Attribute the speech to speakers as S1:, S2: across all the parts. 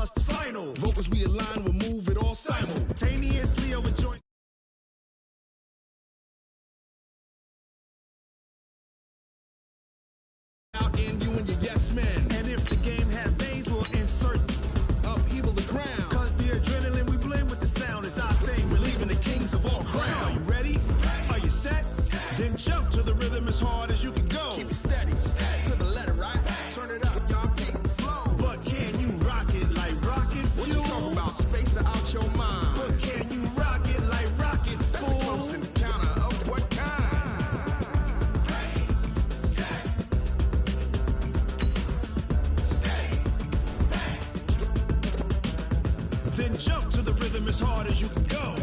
S1: plus the final. Vocals we align, we'll move it all simultaneously over joint. Out in you and your yes men. And if the game had veins, we'll insert upheaval the ground. Cause the adrenaline we blend with the sound is our thing. Relieving the kings of all crowns. Are you ready? Are you set? Then jump to the rhythm as hard as you can go. Keep it steady. To the letter, right? Turn it up, y'all keep the flow. But can you rock it like rocket fuel? What you talking about? Space out your mind. But can you rock it like rockets, fool? That's a close encounter of what kind? Ready, set, steady, bang. Then jump to the rhythm as hard as you can go.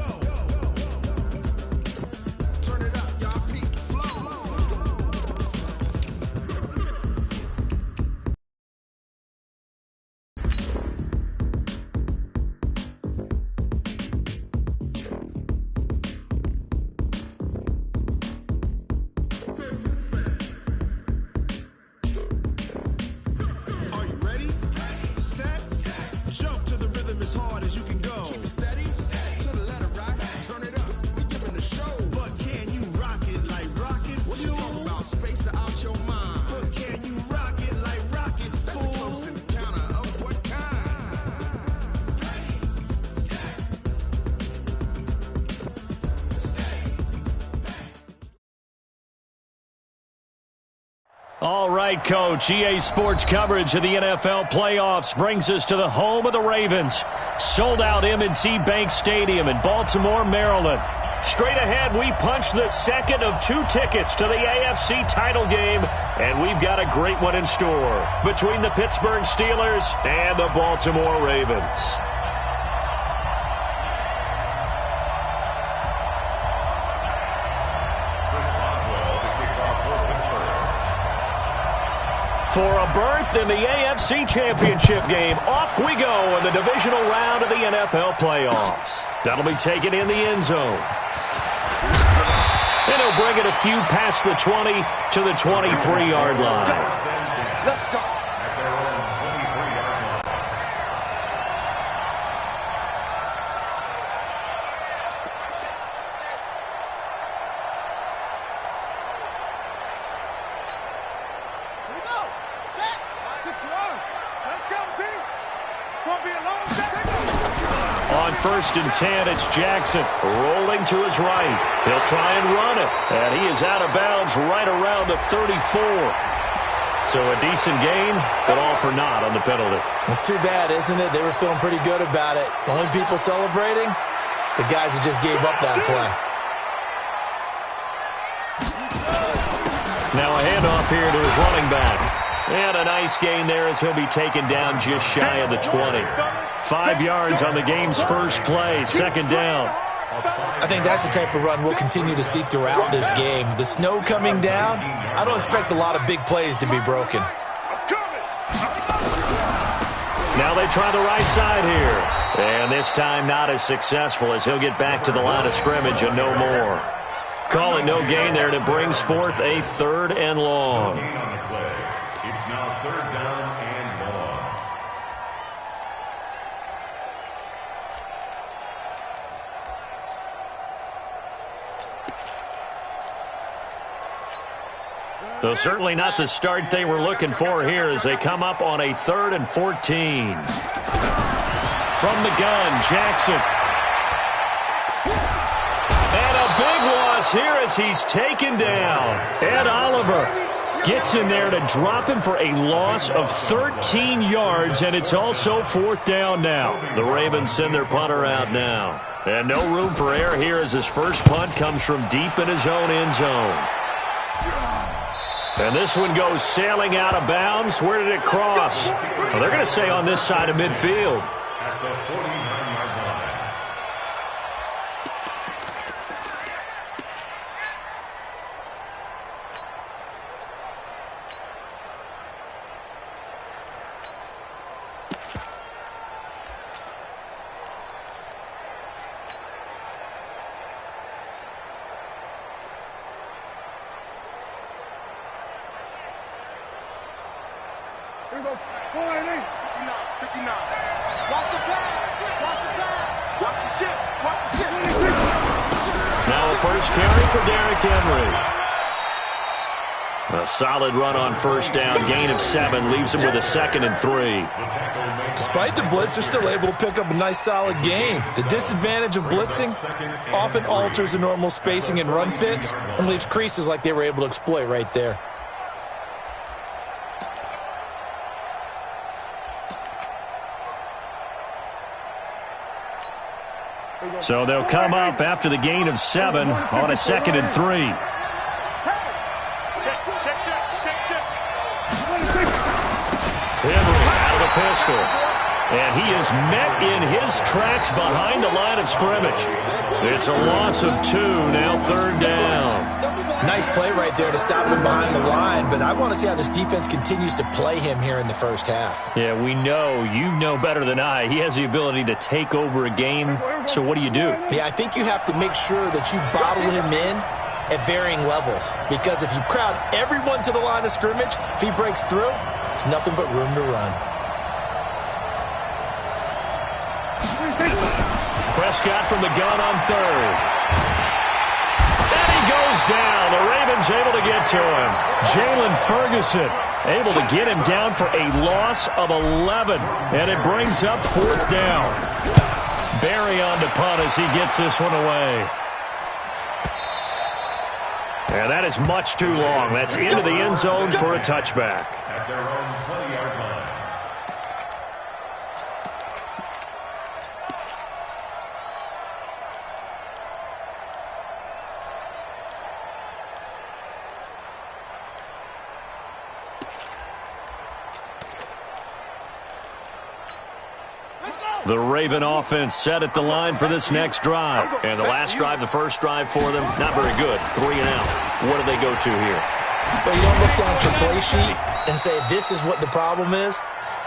S1: Turn it up, y'all keep the flow. Are you ready? Set, jump to the rhythm as hard as you can go. Keep it steady, to the letter, right? Turn it up, we giving the show. But can you rock it like rocket fuel? What you talking about? Space out your mind. But can you rock it like rockets, fool? That's a close encounter of what kind? Ready, set, steady, bang.
S2: All right, Coach. EA Sports coverage of the NFL playoffs brings us to the home of the Ravens. Sold out M&T Bank Stadium in Baltimore, Maryland. Straight ahead, we punch the second of 2 tickets to the AFC title game, and we've got a great one in store between the Pittsburgh Steelers and the Baltimore Ravens. For a berth in the AFC Championship game, off we go in the divisional round of the NFL playoffs. That'll be taken in the end zone. And he'll bring it a few past the 20 to the 23-yard line.
S3: Let's go.
S2: On 1st and 10, it's Jackson rolling to his right. He'll try and run it, and he is out of bounds right around the 34. So a decent gain, but all for naught on the penalty.
S4: It's too bad, isn't it? They were feeling pretty good about it. The only people celebrating, the guys who just gave up that play.
S2: Now a handoff here to his running back. And a nice gain there as he'll be taken down just shy of the 20. 5 yards on the game's first play, second down.
S4: I think that's the type of run we'll continue to see throughout this game. The snow coming down, I don't expect a lot of big plays to be broken.
S2: Now they try the right side here. And this time not as successful as he'll get back to the line of scrimmage and no more. Call it no gain there, and it brings forth a 3rd and long.
S5: It's now 3rd down and long.
S2: So certainly not the start they were looking for here as they come up on a 3rd and 14. From the gun, Jackson. And a big loss here as he's taken down. Ed Oliver gets in there to drop him for a loss of 13 yards, and it's also 4th down now. The Ravens send their punter out now. And no room for error here as his first punt comes from deep in his own end zone. And this one goes sailing out of bounds. Where did it cross? Well, they're going to say on this side of midfield.
S5: At the 49-yard line.
S3: Here we go. 480. 59. 59.
S2: Now a first carry for Derrick Henry. A solid run on first down, gain of 7, leaves him with a 2nd and 3.
S4: Despite the blitz, they're still able to pick up a nice, solid gain. The disadvantage of blitzing often alters the normal spacing and run fits and leaves creases like they were able to exploit right there.
S2: So they'll come up after the gain of 7 on a 2nd and 3. Henry out of the pistol. And he is met in his tracks behind the line of scrimmage. It's a loss of 2, now 3rd down.
S4: Nice play right there to stop him behind the line, but I want to see how this defense continues to play him here in the first half.
S2: Yeah, we know. You know better than I. He has the ability to take over a game, so what do you do?
S4: Yeah, I think you have to make sure that you bottle him in at varying levels, because if you crowd everyone to the line of scrimmage, if he breaks through, there's nothing but room to run.
S2: Prescott from the gun on 3rd. And he goes down. The Ravens able to get to him. Jalen Ferguson able to get him down for a loss of 11. And it brings up 4th down. Barry on to punt as he gets this one away. And that is much too long. That's into the end zone for a touchback.
S5: At their own 20-yard line.
S2: The Raven offense set at the line for this next drive. And the last drive, the first drive for them, not very good. 3 and out. What do they go to here?
S4: Well, you don't look down at your play sheet and say, this is what the problem is.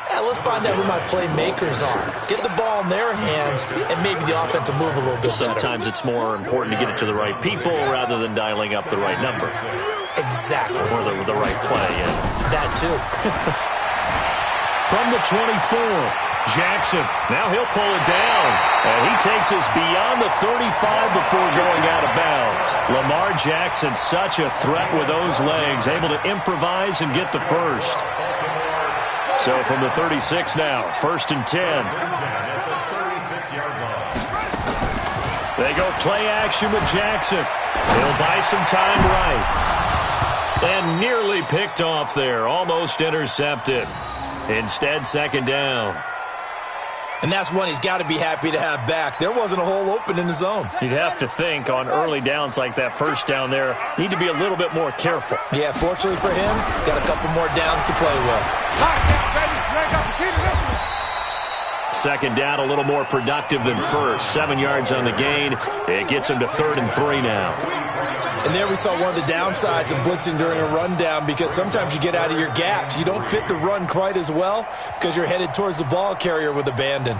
S4: Yeah, let's find out who my playmakers are. Get the ball in their hands, and maybe the offense will move a little bit better.
S2: Sometimes it's more important to get it to the right people rather than dialing up the right number.
S4: Exactly.
S2: Or the right play. Yeah.
S4: That, too.
S2: From the 24. Jackson, now he'll pull it down, and he takes us beyond the 35 before going out of bounds. Lamar Jackson, such a threat with those legs, able to improvise and get the first. So from the 36 now, 1st and 10. They go play action with Jackson. He'll buy some time right. And nearly picked off there, almost intercepted. Instead, 2nd down.
S4: And that's one he's got to be happy to have back. There wasn't a hole open in the zone.
S2: You'd have to think on early downs like that first down there, need to be a little bit more careful.
S4: Yeah, fortunately for him, got a couple more downs to play with.
S2: 2nd down, a little more productive than first. 7 yards on the gain. It gets him to 3rd and 3 now.
S4: And there we saw one of the downsides of blitzing during a rundown, because sometimes you get out of your gaps. You don't fit the run quite as well because you're headed towards the ball carrier with abandon.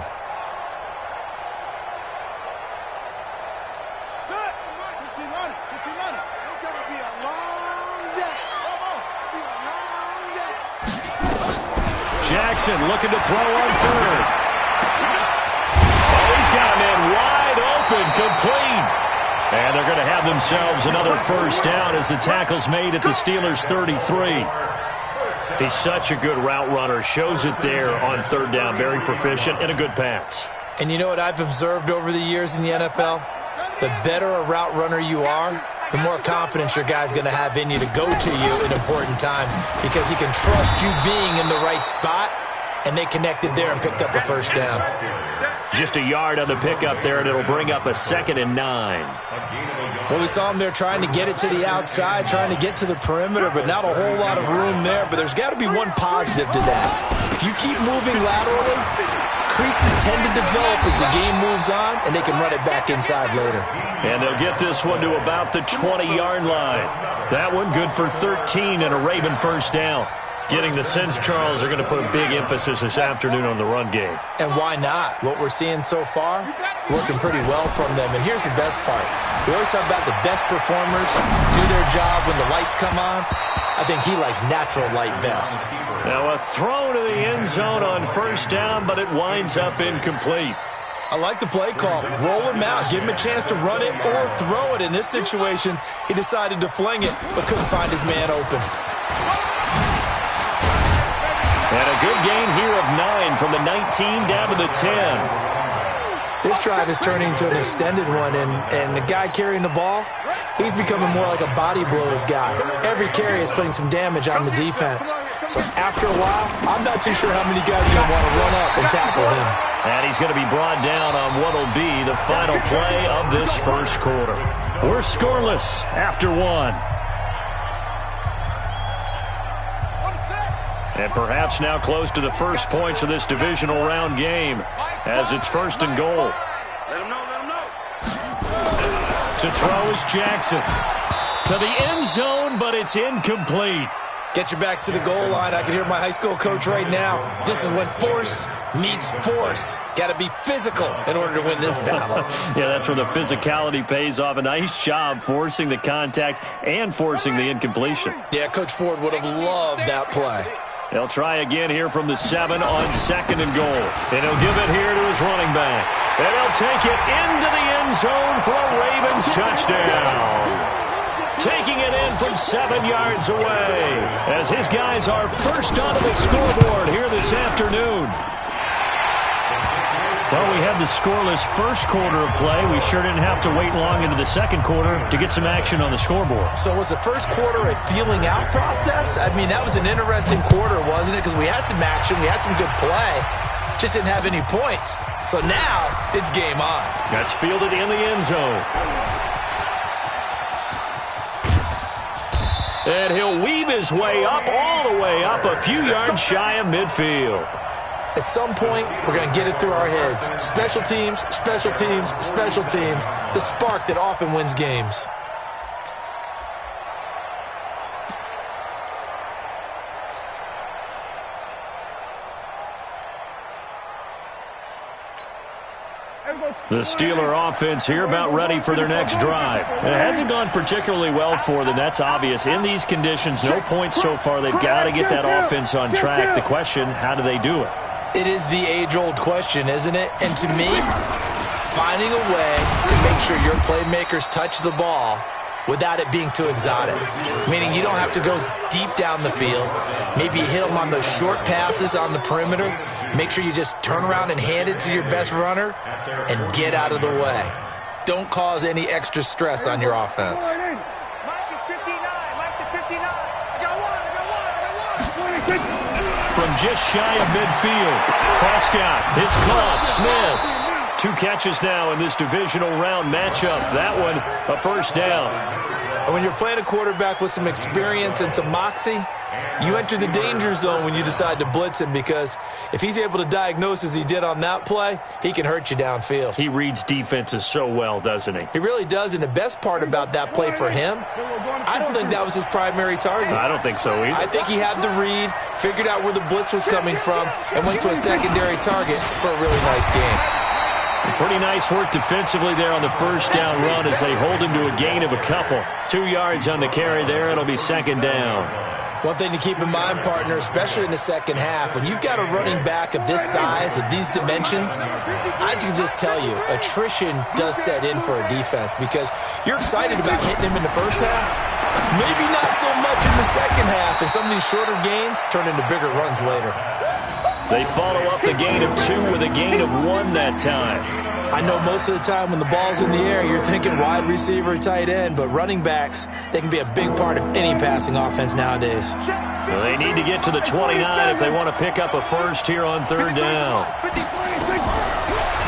S2: Jackson looking to throw on 3rd. Oh, he's got him in wide open, complete. And they're going to have themselves another first down as the tackle's made at the Steelers' 33. He's such a good route runner. Shows it there on 3rd down. Very proficient and a good pass.
S4: And you know what I've observed over the years in the NFL? The better a route runner you are, the more confidence your guy's going to have in you to go to you in important times, because he can trust you being in the right spot, and they connected there and picked up a first down.
S2: Just a yard on the pickup there, and it'll bring up a 2nd and 9.
S4: Well, we saw him there trying to get it to the outside, trying to get to the perimeter, but not a whole lot of room there. But there's got to be one positive to that. If you keep moving laterally, creases tend to develop as the game moves on, and they can run it back inside later.
S2: And they'll get this one to about the 20-yard line. That one good for 13 and a Raven first down. Getting the sense, Charles, they're going to put a big emphasis this afternoon on the run game.
S4: And why not? What we're seeing so far, it's working pretty well from them. And here's the best part. We always talk about the best performers do their job when the lights come on. I think he likes natural light best.
S2: Now a throw to the end zone on first down, but it winds up incomplete.
S4: I like the play call. Roll him out. Give him a chance to run it or throw it. In this situation, he decided to fling it, but couldn't find his man open.
S2: And a good gain here of 9 from the 19 down to the 10.
S4: This drive is turning into an extended one, and the guy carrying the ball, he's becoming more like a body blows guy. Every carry is putting some damage on the defense. So after a while, I'm not too sure how many guys are going to want to run up and tackle him.
S2: And he's going to be brought down on what will be the final play of this first quarter. We're scoreless after 1. And perhaps now close to the first points of this divisional round game as it's 1st and goal.
S1: Let him know.
S2: To throw is Jackson. To the end zone, but it's incomplete.
S4: Get your backs to the goal line. I can hear my high school coach right now. This is when force meets force. Got to be physical in order to win this battle.
S2: Yeah, that's where the physicality pays off. A nice job forcing the contact and forcing the incompletion.
S4: Yeah, Coach Ford would have loved that play.
S2: They'll try again here from the 7 on 2nd and goal. And he'll give it here to his running back. And he'll take it into the end zone for a Ravens touchdown. Taking it in from 7 yards away as his guys are first onto the scoreboard here this afternoon. Well, we had the scoreless first quarter of play. We sure didn't have to wait long into the second quarter to get some action on the scoreboard.
S4: So was the first quarter a feeling out process? I mean, that was an interesting quarter, wasn't it? Because we had some action, we had some good play, just didn't have any points. So now it's game on.
S2: That's fielded in the end zone. And he'll weave his way up, all the way up, a few yards shy of midfield.
S4: At some point, we're going to get it through our heads. Special teams, special teams, special teams. The spark that often wins games.
S2: The Steeler offense here about ready for their next drive. It hasn't gone particularly well for them. That's obvious. In these conditions, no points so far. They've got to get that offense on track. The question, how do they do it?
S4: It is the age-old question, isn't it? And to me, finding a way to make sure your playmakers touch the ball without it being too exotic. Meaning you don't have to go deep down the field. Maybe you hit them on those short passes on the perimeter. Make sure you just turn around and hand it to your best runner and get out of the way. Don't cause any extra stress on your offense.
S2: From just shy of midfield, Prescott, it's caught, Smith. 2 catches now in this divisional round matchup. That one, a first down.
S4: And when you're playing a quarterback with some experience and some moxie, you enter the danger zone when you decide to blitz him, because if he's able to diagnose as he did on that play, he can hurt you downfield.
S2: He reads defenses so well, doesn't he?
S4: He really does, and the best part about that play for him, I don't think that was his primary target.
S2: I don't think so either.
S4: I think he had the read, figured out where the blitz was coming from, and went to a secondary target for a really nice game.
S2: Pretty nice work defensively there on the first down run as they hold him to a gain of a couple. 2 yards on the carry there. It'll be second down.
S4: One thing to keep in mind, partner, especially in the second half, when you've got a running back of this size, of these dimensions, I can just tell you, attrition does set in for a defense, because you're excited about hitting him in the first half, maybe not so much in the second half, and some of these shorter gains turn into bigger runs later.
S2: They follow up the gain of 2 with a gain of 1 that time.
S4: I know most of the time when the ball's in the air, you're thinking wide receiver, tight end, but running backs, they can be a big part of any passing offense nowadays.
S2: Well, they need to get to the 29 if they want to pick up a first here on third down.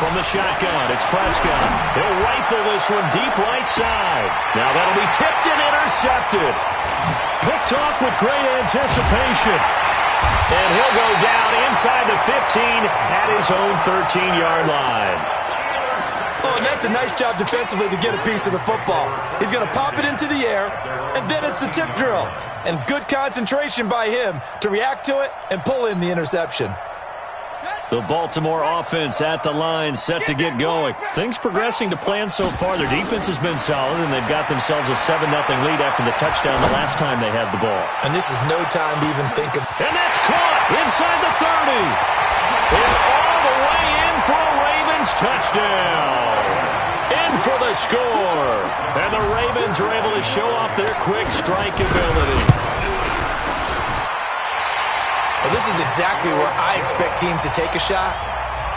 S2: From the shotgun, it's Prescott. He'll rifle this one deep right side. Now that'll be tipped and intercepted. Picked off with great anticipation. And he'll go down inside the 15 at his own 13-yard line.
S4: Oh, and that's a nice job defensively to get a piece of the football. He's going to pop it into the air, and then it's the tip drill. And good concentration by him to react to it and pull in the interception.
S2: The Baltimore offense at the line, set to get going. Things progressing to plan so far. Their defense has been solid, and they've got themselves a 7-0 lead after the touchdown the last time they had the ball.
S4: And this is no time to even think of...
S2: And that's caught inside the 30. And all the way in for a Ravens touchdown. In for the score. And the Ravens are able to show off their quick strike ability.
S4: Well, this is exactly where I expect teams to take a shot.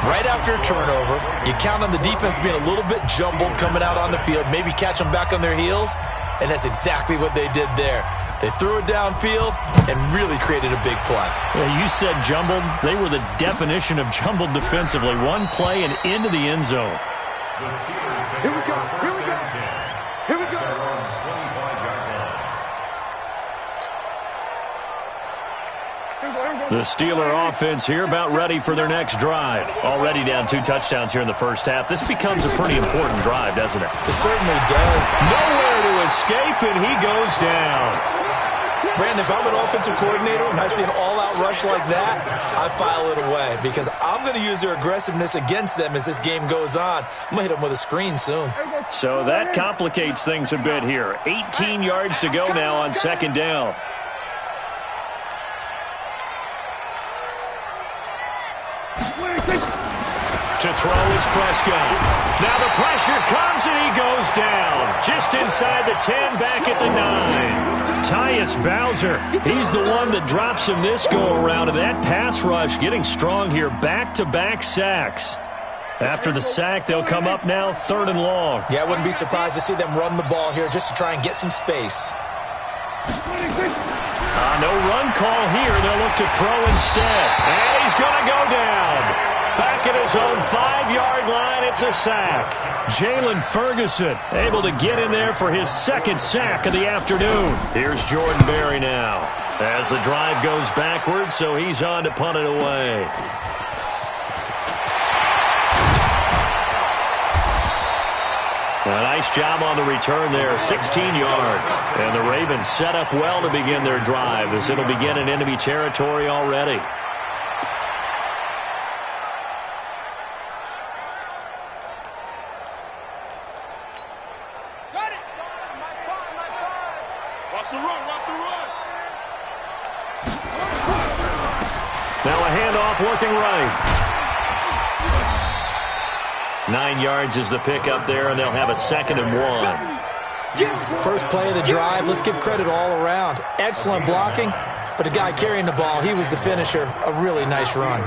S4: Right after a turnover, you count on the defense being a little bit jumbled coming out on the field, maybe catch them back on their heels, and that's exactly what they did there. They threw it downfield and really created a big play.
S2: Yeah, you said jumbled. They were the definition of jumbled defensively. One play and into the end zone.
S1: Here we go. Here we go. Here we go.
S2: The Steeler offense here about ready for their next drive. Already down 2 touchdowns here in the first half. This becomes a pretty important drive, doesn't it?
S4: It certainly does.
S2: Nowhere to escape, and he goes down.
S4: Brandon, if I'm an offensive coordinator and I see an all-out rush like that, I file it away because I'm going to use their aggressiveness against them as this game goes on. I'm going to hit them with a screen soon.
S2: So that complicates things a bit here. 18 yards to go now on second down. To throw is Prescott. Now the pressure comes and he goes down. Just inside the 10, back at the 9. Tyus Bowser, he's the one that drops him this go-around. And that pass rush getting strong here. Back-to-back sacks. After the sack, they'll come up now 3rd and long.
S4: Yeah, I wouldn't be surprised to see them run the ball here just to try and get some space.
S2: No run call here. They'll look to throw instead. And he's going to go down. Back at his own 5-yard line, it's a sack. Jalen Ferguson able to get in there for his 2nd sack of the afternoon. Here's Jordan Berry now as the drive goes backwards, so he's on to punt it away. A nice job on the return there, 16 yards. And the Ravens set up well to begin their drive as it'll begin in enemy territory already. Now a handoff looking right. 9 yards is the pickup there, and they'll have a 2nd and 1.
S4: First play of the drive, let's give credit all around. Excellent blocking, but the guy carrying the ball, he was the finisher. A really nice run.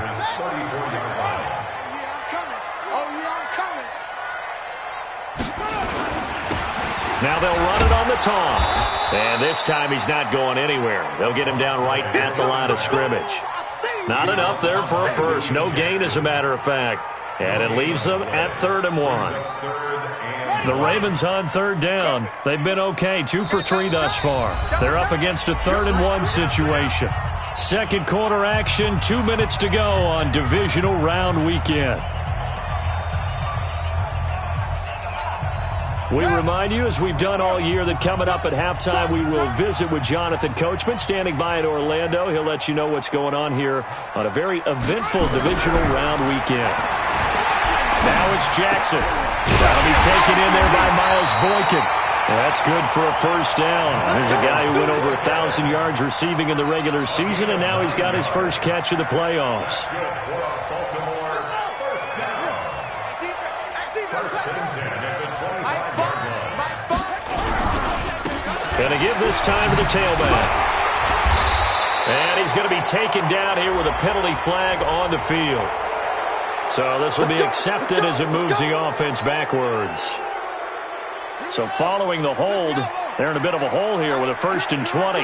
S2: Now they'll run it on the toss. And this time he's not going anywhere. They'll get him down right at the line of scrimmage. Not enough there for a first. No gain, as a matter of fact. And it leaves them at 3rd and 1. The Ravens on 3rd down. They've been okay, 2 for 3 thus far. They're up against a 3rd and 1 situation. Second quarter action, 2 minutes to go on divisional round weekend. We remind you, as we've done all year, that coming up at halftime, we will visit with Jonathan Coachman, standing by in Orlando. He'll let you know what's going on here on a very eventful divisional round weekend. Now it's Jackson. That'll be taken in there by Miles Boykin. That's good for a first down. There's a guy who went over 1,000 yards receiving in the regular season, and now he's got his first catch of the playoffs. Going to give this time to the tailback. And he's going to be taken down here with a penalty flag on the field. So this will be accepted as it moves the offense backwards. So following the hold, they're in a bit of a hole here with a 1st and 20.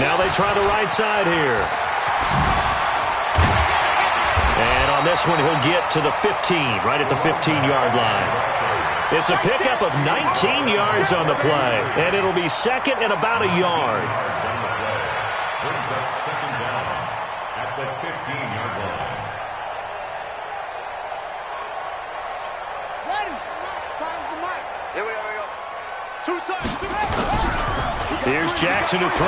S2: Now they try the right side here. And on this one, he'll get to the 15, right at the 15-yard line. It's a pickup of 19 yards on the play, and it'll be 2nd and about a yard.
S5: Brings up 2nd down at the 15-yard line.
S2: Here's Jackson to throw.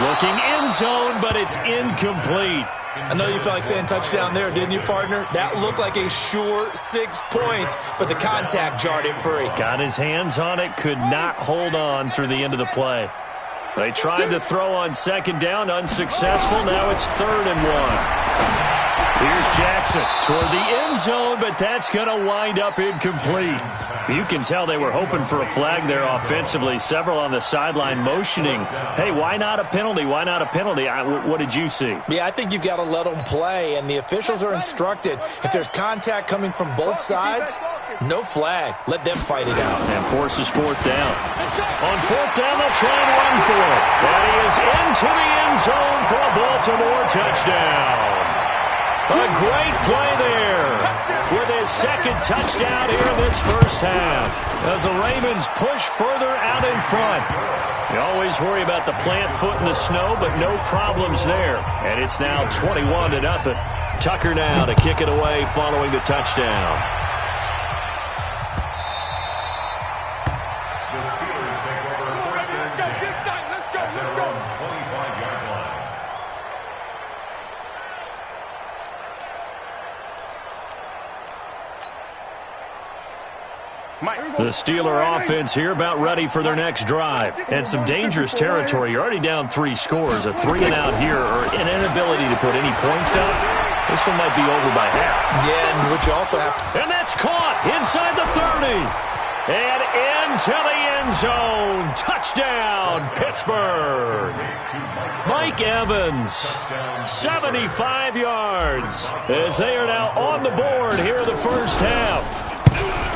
S2: Looking end zone, but it's incomplete.
S4: I know you felt like saying touchdown there, didn't you, partner? That looked like a sure 6 points, but the contact jarred it free.
S2: Got his hands on it, could not hold on through the end of the play. They tried to throw on second down, unsuccessful. Now it's 3rd and 1. Here's Jackson toward the end zone, but that's going to wind up incomplete. You can tell they were hoping for a flag there offensively. Several on the sideline motioning, hey, why not a penalty? Why not a penalty? What did you see?
S4: Yeah, I think you've got to let them play, and the officials are instructed. If there's contact coming from both sides, no flag. Let them fight it out.
S2: And forces 4th down. On 4th down, they'll try and run for it. And he is into the end zone for a Baltimore touchdown. A great play there with his 2nd touchdown here in this first half as the Ravens push further out in front. You always worry about the plant foot in the snow, but no problems there. And it's now 21-0. Tucker now to kick it away following the touchdown.
S5: The Steelers take over 1st and 10 at their own 25-yard line.
S2: The Steeler offense here about ready for their next drive. And some dangerous territory. You're already down 3 scores. A 3-and-out here or an inability to put any points up. This one might be over by half.
S4: Yeah, and what you also have...
S2: And that's caught inside the 30. And into the end zone. Touchdown, Pittsburgh. Mike Evans, 75 yards. As they are now on the board here in the first half.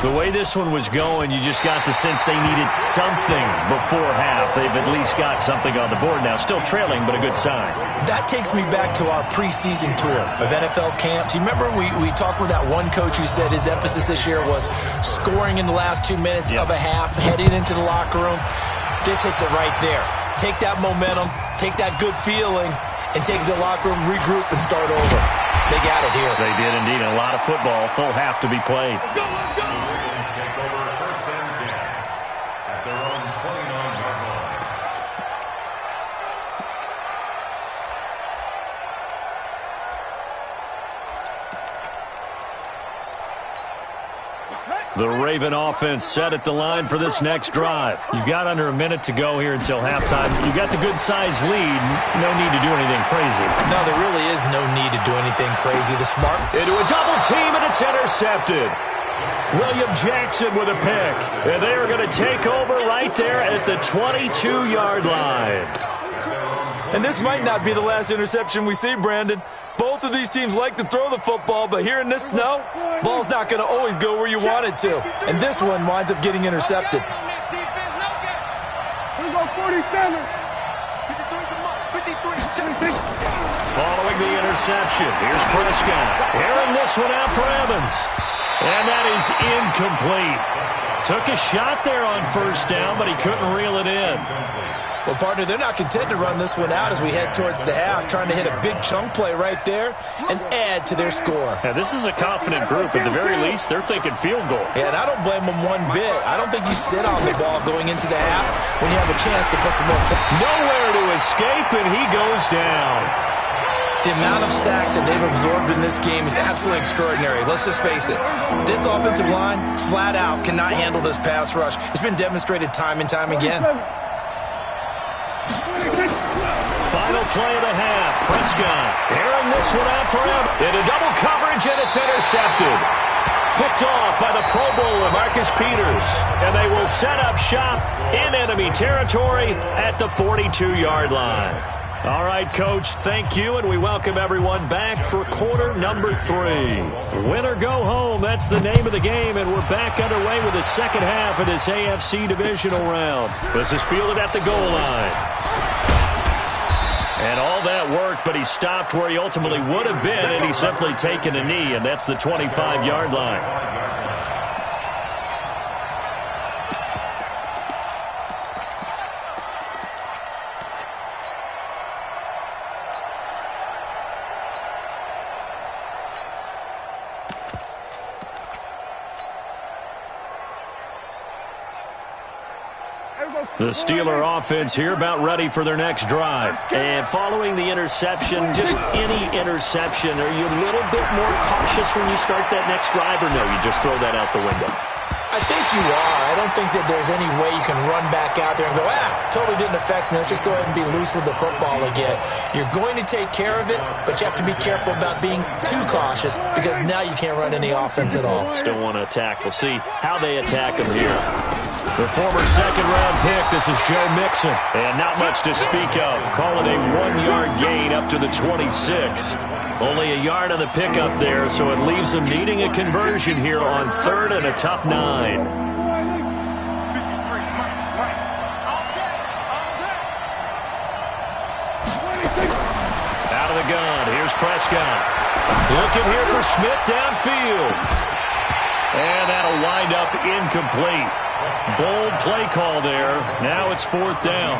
S2: The way this one was going, you just got the sense they needed something before half. They've at least got something on the board now. Still trailing, but a good sign.
S4: That takes me back to our preseason tour of NFL camps. You remember we talked with that one coach who said his emphasis this year was scoring in the last 2 minutes of a half, heading into the locker room. This hits it right there. Take that momentum, take that good feeling, and take it to the locker room, regroup, and start over. They got it here.
S2: They did indeed. A lot of football, full half to be played.
S5: Take over 1st and 10 at their own 29-yard line.
S2: The Raven offense set at the line for this next drive. You've got under a minute to go here until halftime. You've got the good-sized lead. No need to do anything crazy.
S4: No, there really is no need to do anything crazy. The smart...
S2: Into a double team, and it's intercepted. William Jackson with a pick. And they are going to take over right there at the 22-yard line.
S4: And this might not be the last interception we see, Brandon. Both of these teams like to throw the football, but here in this snow, ball's not going to always go where you want it to. And this one winds up getting intercepted.
S2: Following the interception, here's Prescott. Airing this one out for Evans. And that is incomplete. Took a shot there on 1st down, but he couldn't reel it in.
S4: Well, partner, they're not content to run this one out as we head towards the half, trying to hit a big chunk play right there and add to their score.
S2: Now, this is a confident group. At the very least, they're thinking field goal.
S4: Yeah, and I don't blame them one bit. I don't think you sit on the ball going into the half when you have a chance to put some more points.
S2: Nowhere to escape, and he goes down.
S4: The amount of sacks that they've absorbed in this game is absolutely extraordinary. Let's just face it. This offensive line, flat out, cannot handle this pass rush. It's been demonstrated time and time again.
S2: Final play of the half. Prescott airing this one out for him. Into double coverage, and it's intercepted. Picked off by the Pro Bowler, Marcus Peters. And they will set up shop in enemy territory at the 42-yard line. All right, Coach, thank you, and we welcome everyone back for quarter number 3. Win or go home, that's the name of the game, and we're back underway with the second half of this AFC divisional round. This is fielded at the goal line. And all that worked, but he stopped where he ultimately would have been, and he's simply taken a knee, and that's the 25-yard line. The Steeler offense here about ready for their next drive.
S3: And following the interception, just any interception, are you a little bit more cautious when you start that next drive, or no, you just throw that out the window?
S4: I think you are. I don't think that there's any way you can run back out there and go, totally didn't affect me. Let's just go ahead and be loose with the football again. You're going to take care of it, but you have to be careful about being too cautious because now you can't run any offense at all.
S3: Still want to attack. We'll see how they attack them here.
S2: The former second-round pick, this is Joe Mixon. And not much to speak of. Call it a 1-yard gain up to the 26. Only a yard on the pickup there, so it leaves them needing a conversion here on 3rd and a tough 9. Out of the gun, here's Prescott. Looking here for Smith downfield. And that'll wind up incomplete. Bold play call there. Now it's 4th down.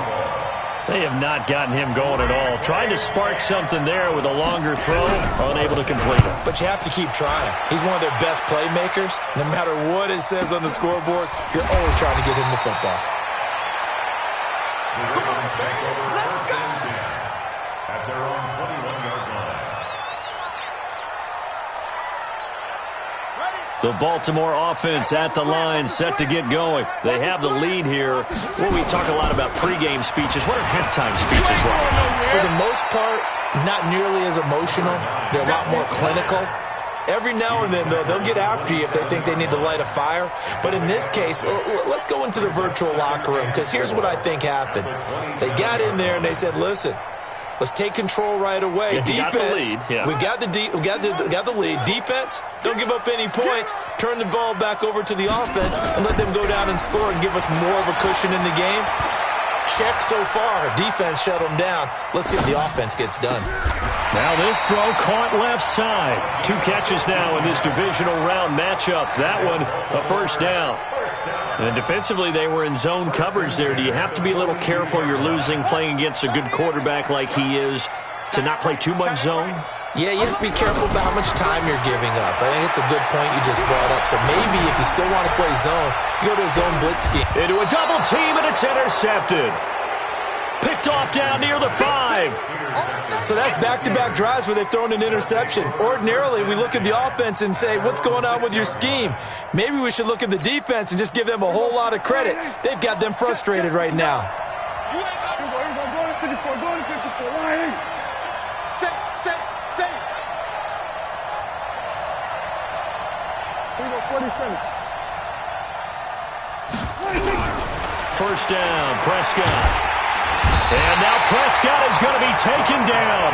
S2: They have not gotten him going at all. Trying to spark something there with a longer throw, unable to complete it.
S4: But you have to keep trying. He's one of their best playmakers. No matter what it says on the scoreboard, you're always trying to get him the football.
S5: The Ravens take over 1st and 10 at their own 21-yard line.
S2: The Baltimore offense at the line, set to get going. They have the lead here. Well, we talk a lot about pregame speeches. What are halftime speeches like?
S4: For the most part, not nearly as emotional. They're a lot more clinical. Every now and then, though, they'll get after you if they think they need to light a fire. But in this case, let's go into the virtual locker room, because here's what I think happened. They got in there and they said, listen, let's take control right away.
S2: Yeah,
S4: Defense,
S2: we
S4: got the lead. Defense, don't give up any points. Turn the ball back over to the offense and let them go down and score and give us more of a cushion in the game. Check so far. Defense shut them down. Let's see if the offense gets done.
S2: Now this throw caught left side. 2 catches now in this divisional round matchup. That one, a 1st down. And defensively, they were in zone coverage there. Do you have to be a little careful? You're losing, playing against a good quarterback like he is, to not play too much zone?
S4: Yeah, you have to be careful about how much time you're giving up. I think it's a good point you just brought up. So maybe if you still want to play zone, you go to a zone blitz scheme.
S2: Into a double team, and it's intercepted. Picked off down near the 5.
S4: So that's back-to-back drives where they've thrown an interception. Ordinarily, we look at the offense and say, what's going on with your scheme? Maybe we should look at the defense and just give them a whole lot of credit. They've got them frustrated right now.
S2: First down, Prescott. And now Prescott is going to be taken down.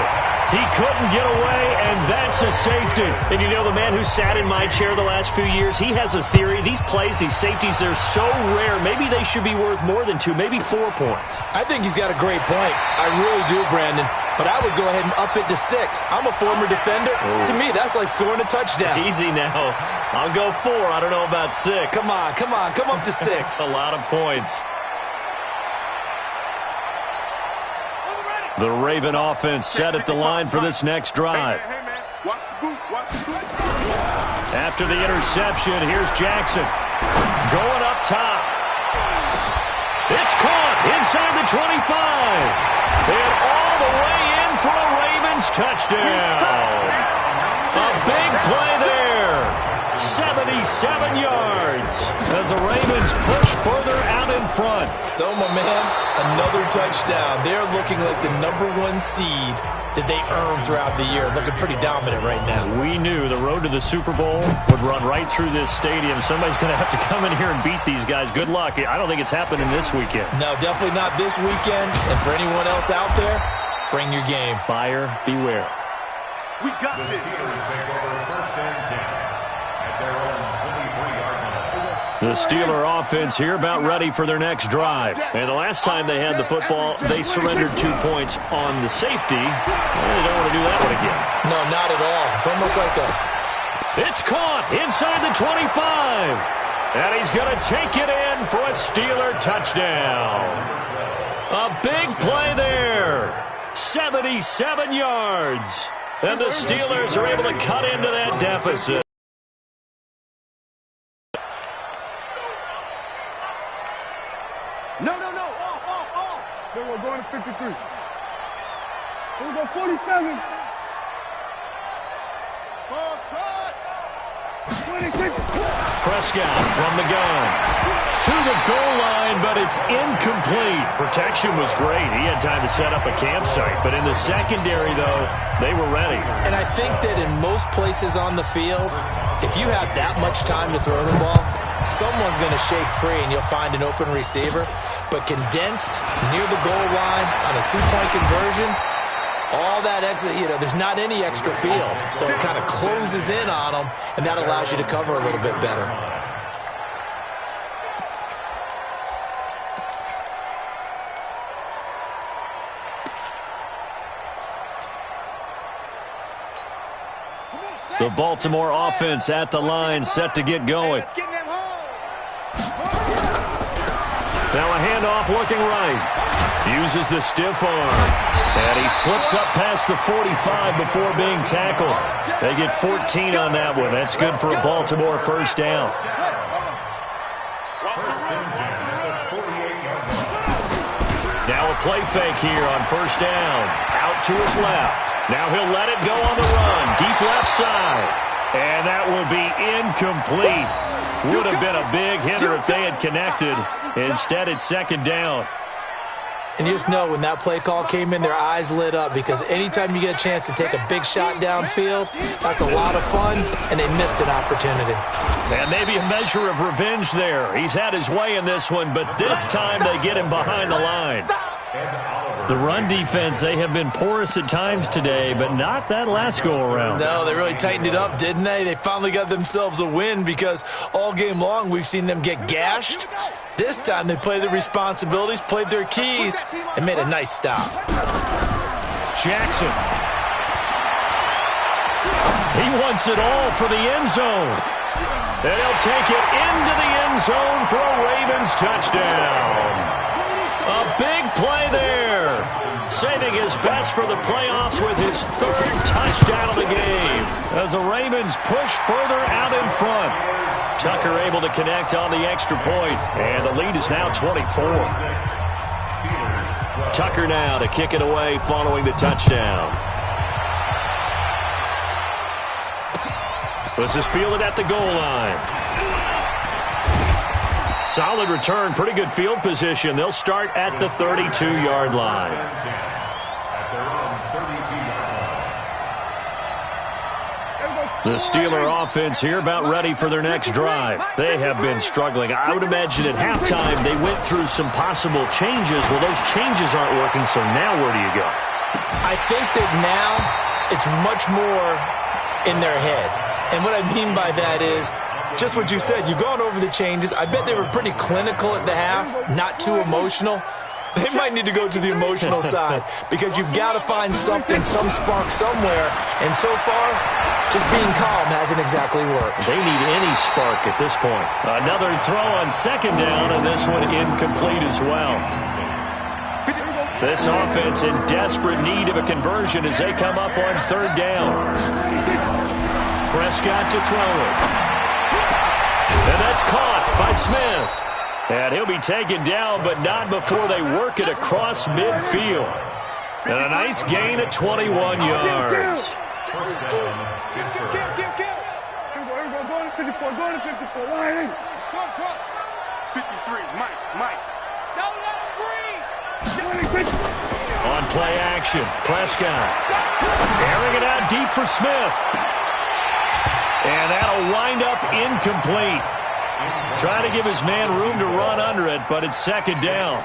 S2: He couldn't get away, and that's a safety. And you know, the man who sat in my chair the last few years, he has a theory. These plays, these safeties, they're so rare. Maybe they should be worth more than 2, maybe 4 points.
S4: I think he's got a great point. I really do, Brandon. But I would go ahead and up it to 6. I'm a former defender. Oh. To me, that's like scoring a touchdown.
S2: Easy now. I'll go 4. I don't know about 6.
S4: Come on. Come up to 6.
S2: A lot of points. The Raven offense set at the line for this next drive. After the interception, here's Jackson. Going up top. It's caught inside the 25. And all the way in for a Ravens touchdown. A big play there. 77 yards as the Ravens push further out in front.
S4: So, my man, another touchdown. They're looking like the #1 seed that they earned throughout the year. Looking pretty dominant right now.
S2: We knew the road to the Super Bowl would run right through this stadium. Somebody's going to have to come in here and beat these guys. Good luck. I don't think it's happening this weekend.
S4: No, definitely not this weekend. And for anyone else out there, bring your game.
S2: Buyer beware.
S5: We got this. The Steelers take over 1st and 10 at their own 23-yard line.
S2: The Steeler offense here about ready for their next drive. And the last time they had the football, they surrendered 2 points on the safety. They don't want to do that one again.
S4: No, not at all. It's almost like a...
S2: It's caught inside the 25. And he's going to take it in for a Steeler touchdown. A big play there. 77 yards. And the Steelers are able to cut into that deficit.
S1: No.
S6: 53. Here we go, 47. Ball trot. 26.
S2: Prescott from the gun. To the goal line, but it's incomplete. Protection was great. He had time to set up a campsite. But in the secondary, though, they were ready.
S4: And I think that in most places on the field, if you have that much time to throw the ball, someone's going to shake free and you'll find an open receiver. But condensed near the goal line on a two-point conversion, all that exit, there's not any extra field. So it kind of closes in on them, and that allows you to cover a little bit better.
S2: The Baltimore offense at the line, set to get going. Now a handoff looking right. Uses the stiff arm. And he slips up past the 45 before being tackled. They get 14 on that one. That's good for a Baltimore first down. Now a play fake here on first down. Out to his left. Now he'll let it go on the run. Deep left side. And that will be incomplete. Would have been a big hitter if they had connected. Instead, it's second down.
S4: And you just know when that play call came in, their eyes lit up, because anytime you get a chance to take a big shot downfield, that's a lot of fun, and they missed an opportunity.
S2: And maybe a measure of revenge there. He's had his way in this one, but this time they get him behind the line. The run defense, they have been porous at times today, but not that last go-around.
S4: No, they really tightened it up, didn't they? They finally got themselves a win, because all game long we've seen them get gashed. This time they played their responsibilities, played their keys, and made a nice stop.
S2: Jackson. He wants it all for the end zone. And he'll take it into the end zone for a Ravens touchdown. A big play there. Saving his best for the playoffs with his third touchdown of the game. As the Ravens push further out in front. Tucker able to connect on the extra point. And the lead is now 24. Tucker now to kick it away following the touchdown. This is fielded at the goal line. Solid return, pretty good field position. They'll start at the 32-yard line. The Steeler offense here about ready for their next drive. They have been struggling. I would imagine at halftime they went through some possible changes. Well, those changes aren't working, so now where do you go?
S4: I think that now it's much more in their head. And what I mean by that is just what you said. You've gone over the changes. I bet they were pretty clinical at the half, not too emotional. They might need to go to the emotional side, because you've got to find something, some spark somewhere. And so far, just being calm hasn't exactly worked.
S2: They need any spark at this point. Another throw on second down, and this one incomplete as well. This offense in desperate need of a conversion as they come up on third down. Prescott to throw it. And that's caught by Smith. And he'll be taken down, but not before they work it across midfield. And a nice gain of 21 yards.
S6: Go to 54. Line in. 53, Mike. Don't let him breathe.
S2: On play action, Prescott. Airing it out deep for Smith. And that'll wind up incomplete. Trying to give his man room to run under it, but it's second down.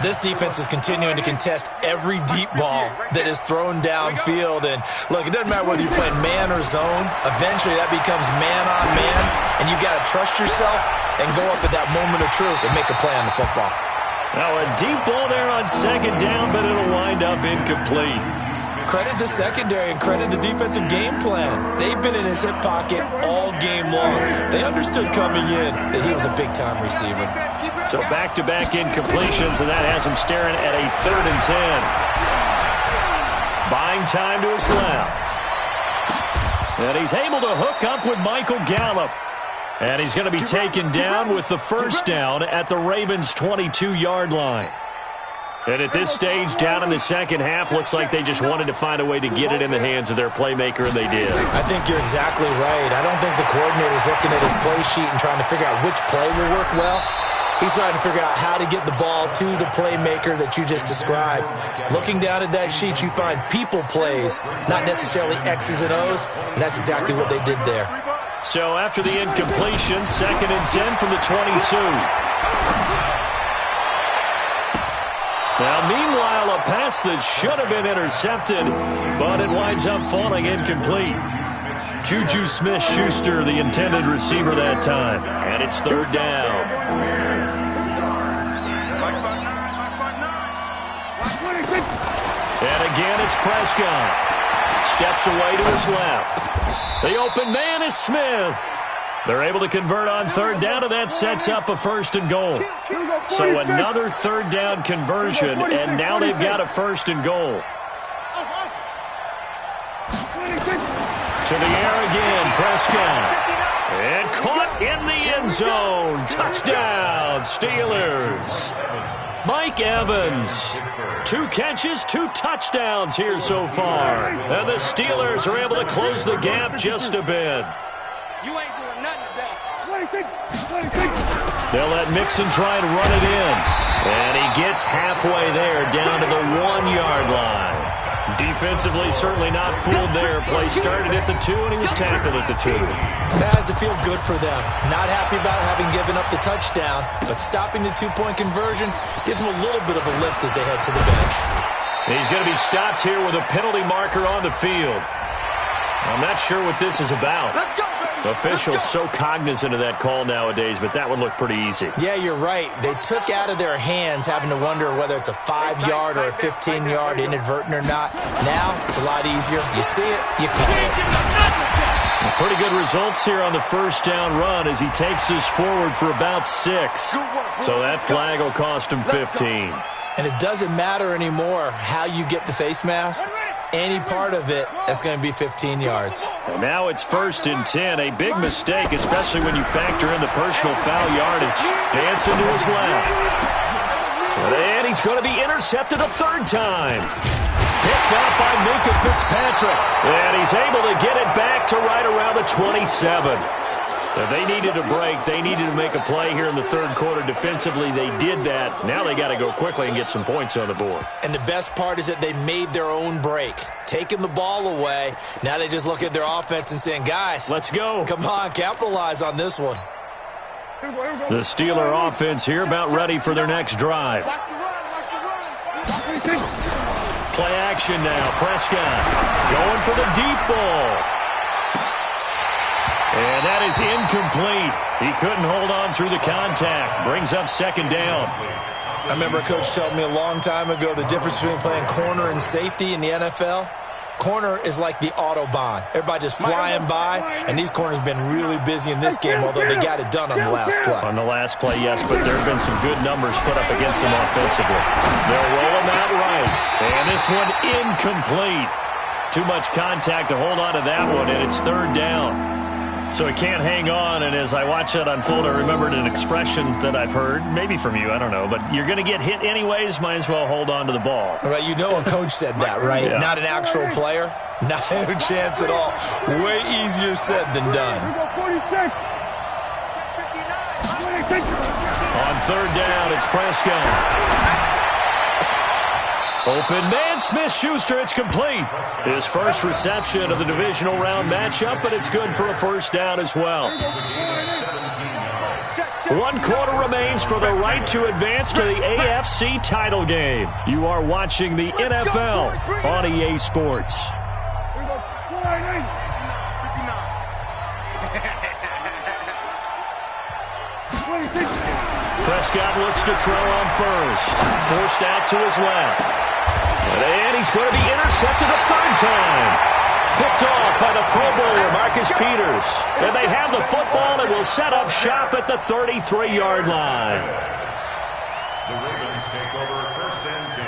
S4: This defense is continuing to contest every deep ball that is thrown downfield. And, look, it doesn't matter whether you're playing man or zone. Eventually that becomes man-on-man, and you've got to trust yourself and go up at that moment of truth and make a play on the football.
S2: Now a deep ball there on second down, but it'll wind up incomplete.
S4: Credit the secondary and credit the defensive game plan. They've been in his hip pocket all game long. They understood coming in that he was a big-time receiver.
S2: So back-to-back incompletions, and that has him staring at a 3rd and 10. Buying time to his left. And he's able to hook up with Michael Gallup. And he's going to be taken down with the first down at the Ravens' 22-yard line. And at this stage, down in the second half, looks like they just wanted to find a way to get it in the hands of their playmaker, and they did.
S4: I think you're exactly right. I don't think the coordinator's looking at his play sheet and trying to figure out which play will work well. He's trying to figure out how to get the ball to the playmaker that you just described. Looking down at that sheet, you find people plays, not necessarily X's and O's, and that's exactly what they did there.
S2: So after the incompletion, 2nd and 10 from the 22. Now, meanwhile, a pass that should have been intercepted, but it winds up falling incomplete. Juju Smith-Schuster, the intended receiver that time, and it's 3rd down. And again, it's Prescott. Steps away to his left. The open man is Smith. They're able to convert on 3rd down, and that sets up a 1st and goal. So another 3rd down conversion, and now they've got a 1st and goal. To the air again, Prescott. And caught in the end zone. Touchdown, Steelers. Mike Evans. 2 catches, 2 touchdowns here so far. And the Steelers are able to close the gap just a bit.
S6: You ain't doing nothing today.
S2: They'll let Mixon try and run it in. And he gets halfway there, down to the 1-yard line. Defensively, certainly not fooled there. Play started at the 2, and he was tackled at the 2.
S4: That has to feel good for them. Not happy about having given up the touchdown, but stopping the 2-point conversion gives them a little bit of a lift as they head to the bench.
S2: He's going to be stopped here with a penalty marker on the field. I'm not sure what this is about.
S6: Let's go, baby.
S2: Officials so cognizant of that call nowadays, but that one looked pretty easy.
S4: Yeah, you're right. They took out of their hands having to wonder whether it's a 5-yard or a 15-yard inadvertent or not. Now, it's a lot easier. You see it, you call it.
S2: Pretty good results here on the 1st down run as he takes this forward for about 6. So that flag will cost him 15.
S4: And it doesn't matter anymore how you get the face mask. Any part of it, that's going to be 15 yards.
S2: And now it's 1st and 10. A big mistake, especially when you factor in the personal foul yardage. Dancing to his left. And he's going to be intercepted a 3rd time. Picked up by Minkah Fitzpatrick. And he's able to get it back to right around the 27. If they needed a break, they needed to make a play here in the 3rd quarter. Defensively, they did that. Now they got to go quickly and get some points on the board.
S4: And the best part is that they made their own break. Taking the ball away. Now they just look at their offense and saying, guys,
S2: let's go.
S4: Come on, capitalize on this one.
S2: The Steeler offense here about ready for their next drive. Play action now. Prescott going for the deep ball. And that is incomplete. He couldn't hold on through the contact. Brings up 2nd down.
S4: I remember a coach telling me a long time ago the difference between playing corner and safety in the NFL. Corner is like the Autobahn. Everybody just flying by, and these corners have been really busy in this game, although they got it done on the last play.
S2: On the last play, yes, but there have been some good numbers put up against them offensively. They'll roll them out right. And this one incomplete. Too much contact to hold on to that one, and it's 3rd down. So he can't hang on, and as I watch that unfold, I remembered an expression that I've heard, maybe from you, I don't know, but you're going to get hit anyways, might as well hold on to the ball.
S4: All right, you know a coach said that, right?
S2: Yeah.
S4: Not an actual player? Not a chance at all. Way easier said than done.
S2: On 3rd down, it's Prescott. Open man, Smith-Schuster, it's complete. His first reception of the divisional round matchup, but it's good for a 1st down as well. 1 quarter remains for the right to advance to the AFC title game. You are watching the NFL on EA Sports. Prescott looks to throw on 1st. Forced out to his left. And he's going to be intercepted a 3rd time. Picked off by the Pro Bowler, Marcus Peters. And they have the football and will set up shop at the 33-yard line.
S5: The Ravens take over 1st and 10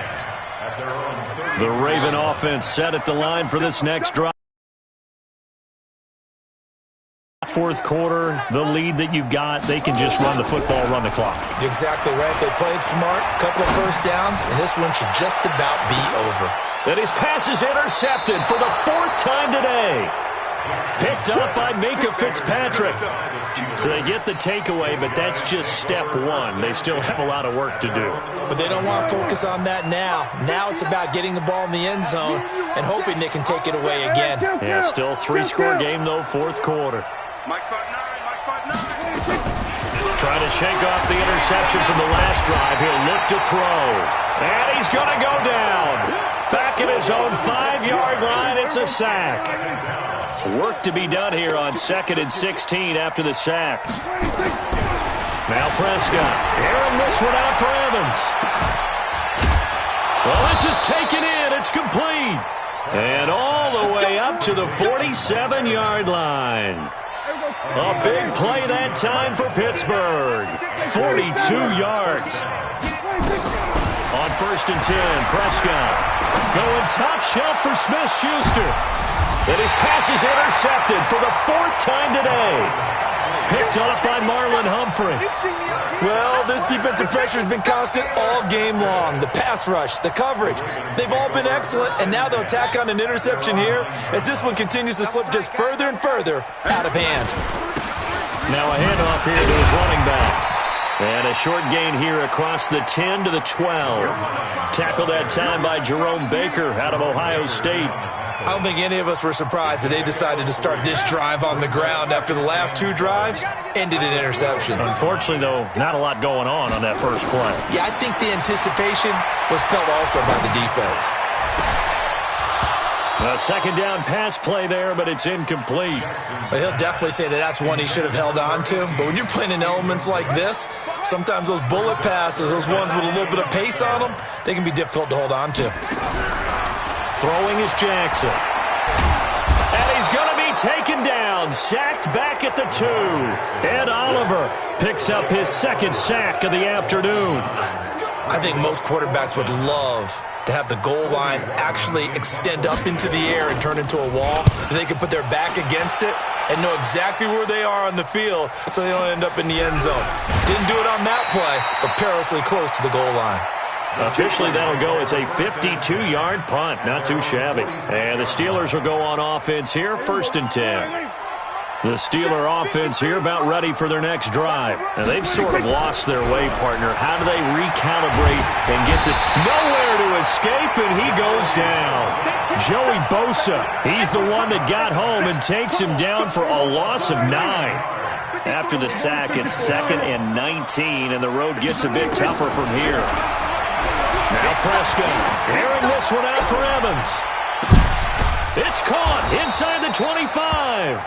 S5: at their own 30.
S2: The Raven offense set at the line for this next drive. fourth quarter, the lead that you've got, they can just run the football, run the clock.
S4: Exactly right. They played smart, couple of first downs, and this one should just about be over.
S2: And his pass is intercepted for the fourth time today. Picked up by Minka Fitzpatrick. So they get the takeaway, but that's just step one. They still have a lot of work to do.
S4: But they don't want to focus on that now. Now it's about getting the ball in the end zone and hoping they can take it away again.
S2: Yeah, still 3-score game, though, fourth quarter. Trying to shake off the interception from the last drive. He'll look to throw. And he's going to go down. Back at his own 5-yard line, it's a sack. Work to be done here on 2nd and 16 after the sack. Now Prescott. Airing this one out for Evans. Well, this is taken in. It's complete. And all the way up to the 47-yard line. A big play that time for Pittsburgh. 42 yards. On 1st and 10, Prescott going top shelf for Smith-Schuster. And his pass is intercepted for the 4th time today. Picked up by Marlon Humphrey.
S4: Well, this defensive pressure has been constant all game long. The pass rush, the coverage, they've all been excellent, and now they'll tack on an interception here as this one continues to slip just further and further out of hand.
S2: Now a handoff here to his running back. And a short gain here across the 10 to the 12. Tackled that time by Jerome Baker out of Ohio State.
S4: I don't think any of us were surprised that they decided to start this drive on the ground after the last 2 drives ended in interceptions.
S2: Unfortunately, though, not a lot going on that first play.
S4: Yeah, I think the anticipation was felt also by the defense.
S2: A 2nd down pass play there, but it's incomplete.
S4: But he'll definitely say that that's one he should have held on to. But when you're playing in elements like this, sometimes those bullet passes, those ones with a little bit of pace on them, they can be difficult to hold on to.
S2: Throwing is Jackson. And he's going to be taken down. Sacked back at the 2. Ed Oliver picks up his 2nd sack of the afternoon.
S4: I think most quarterbacks would love to have the goal line actually extend up into the air and turn into a wall. They can put their back against it and know exactly where they are on the field so they don't end up in the end zone. Didn't do it on that play, but perilously close to the goal line.
S2: Officially, that'll go as a 52-yard punt. Not too shabby. And the Steelers will go on offense here, 1st and 10. The Steeler offense here about ready for their next drive. Now, they've sort of lost their way, partner. How do they recalibrate and get to nowhere to escape, and he goes down. Joey Bosa, he's the one that got home and takes him down for a loss of 9. After the sack, it's 2nd and 19, and the road gets a bit tougher from here. Now Prescott, airing this one out for Evans. It's caught inside the 25.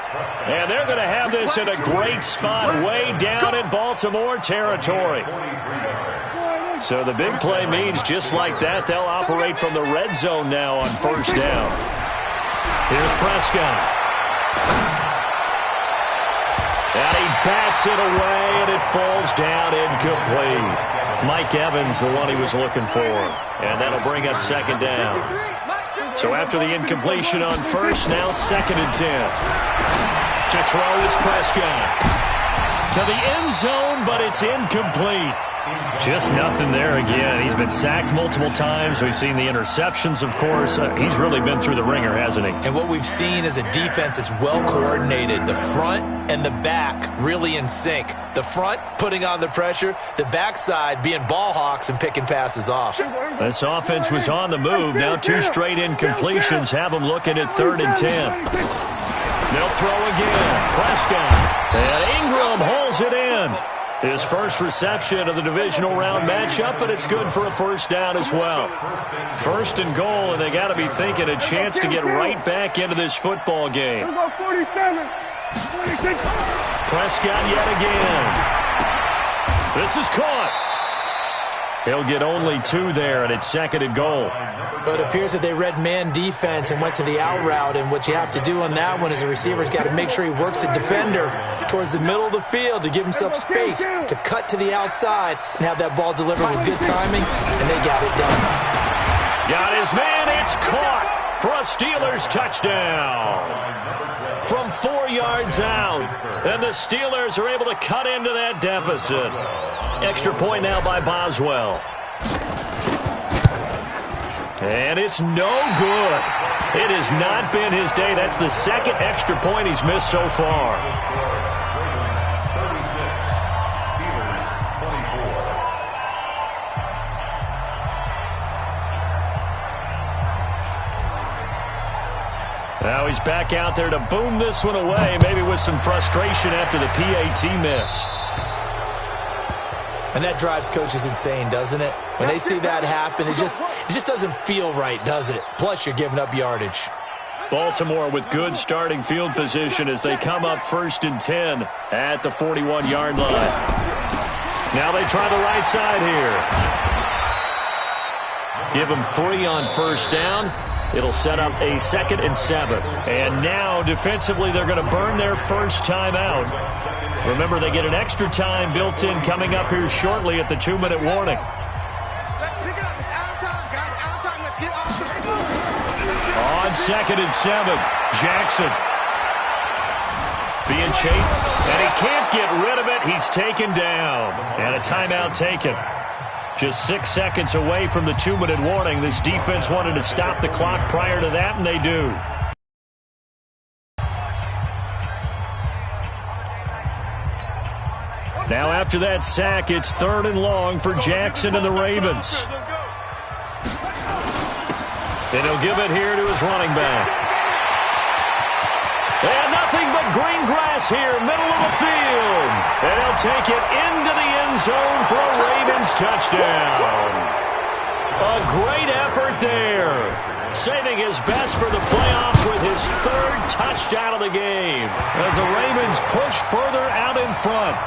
S2: And they're going to have this in a great spot way down in Baltimore territory. So the big play means just like that, they'll operate from the red zone now on 1st down. Here's Prescott. And he bats it away, and it falls down incomplete. Mike Evans, the one he was looking for. And that'll bring up 2nd down. So after the incompletion on 1st, now 2nd and 10. To throw is Prescott. To the end zone, but it's incomplete. Just nothing there again. He's been sacked multiple times. We've seen the interceptions, of course. He's really been through the ringer, hasn't he?
S4: And what we've seen is a defense that's well coordinated. The front and the back really in sync. The front putting on the pressure, the backside being ball hawks and picking passes off.
S2: This offense was on the move. Now 2 straight incompletions have them looking at 3rd and 10. They'll throw again. Prescott. And Ingram holds it in. His first reception of the divisional round matchup, but it's good for a 1st down as well. 1st and goal, and they got to be thinking a chance to get right back into this football game. Prescott yet again. This is caught. He'll get only 2 there, and it's 2nd and goal.
S7: But it appears that they read man defense and went to the out route, and what you have to do on that one is the receiver's got to make sure he works the defender towards the middle of the field to give himself space to cut to the outside and have that ball delivered with good timing, and they got it done.
S2: Got his man. It's caught for a Steelers touchdown. from 4 yards out. And the Steelers are able to cut into that deficit. Extra point now by Boswell. And it's no good. It has not been his day. That's the second extra point he's missed so far. Now he's back out there to boom this one away, maybe with some frustration after the PAT miss.
S7: And that drives coaches insane, doesn't it? When they see that happen, it just doesn't feel right, does it? Plus, you're giving up yardage.
S2: Baltimore with good starting field position as they come up 1st and 10 at the 41-yard line. Now they try the right side here. Give them 3 on 1st down. It'll set up a 2nd and 7. And now, defensively, they're going to burn their first time out. Remember, they get an extra time built in coming up here shortly at the 2-minute warning.
S6: Let's pick it up. It's out of time, guys. Out of time. Let's get off the field.
S2: On 2nd and 7, Jackson being chased, and he can't get rid of it. He's taken down. And a timeout taken. Just 6 seconds away from the 2-minute warning. This defense wanted to stop the clock prior to that, and they do. Now after that sack, it's 3rd and long for Jackson and the Ravens. And he'll give it here to his running back. And nothing but green grass here, middle of the field. And he'll take it into the end zone for a Ravens touchdown. A great effort there. Saving his best for the playoffs with his 3rd touchdown of the game. As the Ravens push further out in front.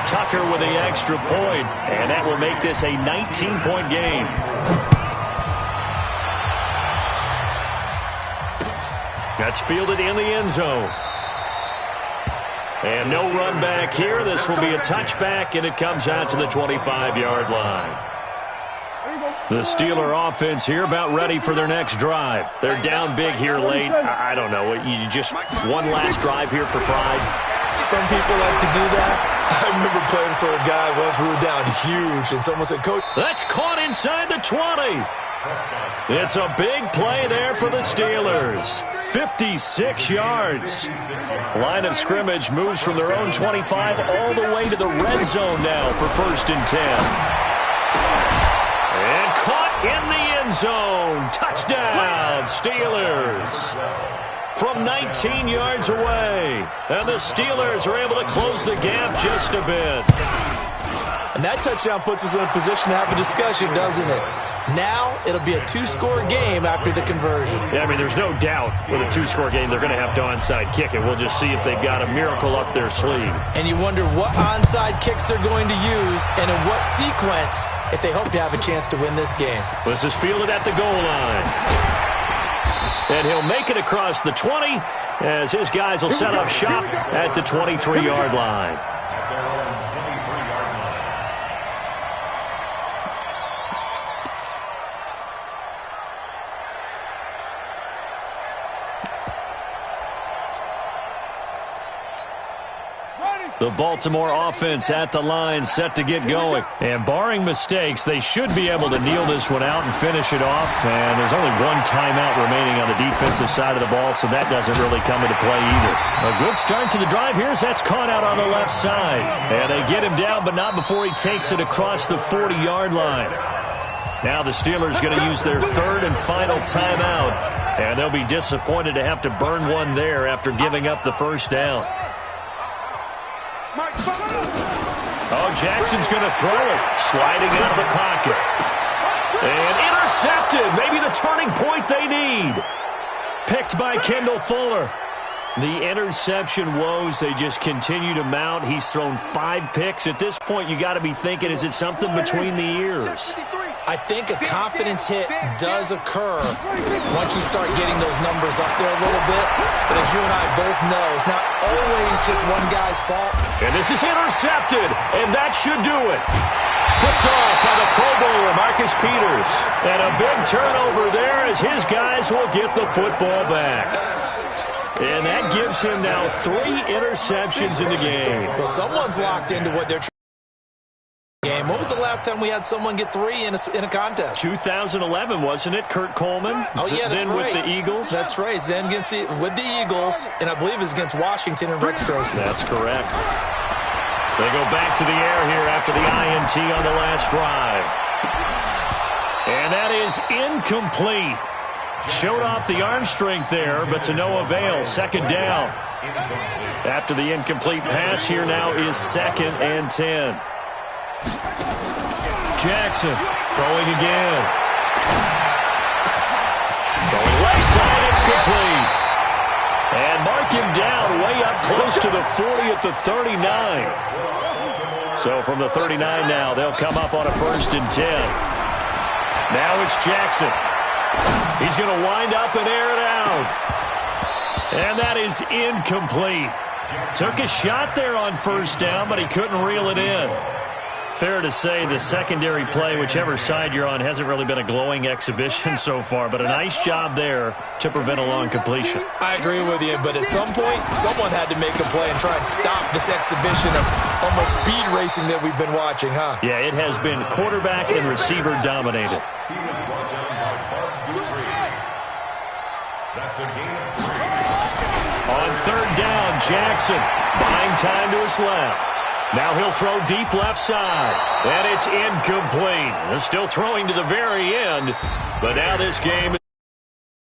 S2: Tucker with the extra point, and that will make this a 19-point game. That's fielded in the end zone. And no run back here. This will be a touchback, and it comes out to the 25-yard line. The Steeler offense here about ready for their next drive. They're down big here late. I don't know. You just one last drive here for pride.
S7: Some people like to do that. I remember playing for a guy once. We were down huge, and someone said, Coach.
S2: That's caught inside the 20. It's a big play there for the Steelers. 56 yards. Line of scrimmage moves from their own 25 all the way to the red zone now for 1st and 10. And caught in the end zone. Touchdown, Steelers. From 19 yards away. And the Steelers are able to close the gap just a bit.
S7: And that touchdown puts us in a position to have a discussion, doesn't it? Now it'll be a 2-score game after the conversion.
S2: Yeah, I mean, there's no doubt with a 2-score game they're going to have to onside kick it. We'll just see if they've got a miracle up their sleeve.
S7: And you wonder what onside kicks they're going to use and in what sequence if they hope to have a chance to win this game.
S2: This is fielded at the goal line. And he'll make it across the 20 as his guys will set up shop at the 23-yard line. The Baltimore offense at the line, set to get going. And barring mistakes, they should be able to kneel this one out and finish it off. And there's only one timeout remaining on the defensive side of the ball, so that doesn't really come into play either. A good start to the drive. Here's that's caught out on the left side. And they get him down, but not before he takes it across the 40-yard line. Now the Steelers going to use their 3rd and final timeout. And they'll be disappointed to have to burn one there after giving up the first down. Oh, Jackson's going to throw it. Sliding out of the pocket. And intercepted. Maybe the turning point they need. Picked by Kendall Fuller. The interception woes, they just continue to mount. He's thrown 5 picks. At this point, you got to be thinking, is it something between the ears?
S7: I think a confidence hit does occur once you start getting those numbers up there a little bit. But as you and I both know, it's not always just one guy's fault.
S2: And this is intercepted, and that should do it. Picked off by the Pro Bowler, Marcus Peters. And a big turnover there as his guys will get the football back. And that gives him now 3 interceptions in the game.
S7: Well, someone's locked into what they're trying to game. When was the last time we had someone get 3 in a contest?
S2: 2011, wasn't it, Kurt Coleman?
S7: Oh, yeah, that's
S2: then
S7: right.
S2: with the Eagles?
S7: That's right. Then with the Eagles, and I believe it's against Washington and Rex Grossman.
S2: That's correct. They go back to the air here after the INT on the last drive. And that is incomplete. Showed off the arm strength there, but to no avail. Second down. After the incomplete pass, here now is 2nd and 10. Jackson throwing again. Throwing left side, it's complete. And mark him down way up close to the 40 at the 39. So from the 39 now, they'll come up on a 1st and 10. Now it's Jackson. He's going to wind up and air it out. And that is incomplete. Took a shot there on 1st down, but he couldn't reel it in. Fair to say the secondary play, whichever side you're on, hasn't really been a glowing exhibition so far, but a nice job there to prevent a long completion.
S7: I agree with you, but at some point, someone had to make a play and try and stop this exhibition of almost speed racing that we've been watching, huh?
S2: Yeah, it has been quarterback and receiver dominated.
S5: He was brought down by Bart Dupree. That's a gain of 3.
S2: On 3rd down, Jackson buying time to his left. Now he'll throw deep left side. And it's incomplete. Still throwing to the very end. But now this game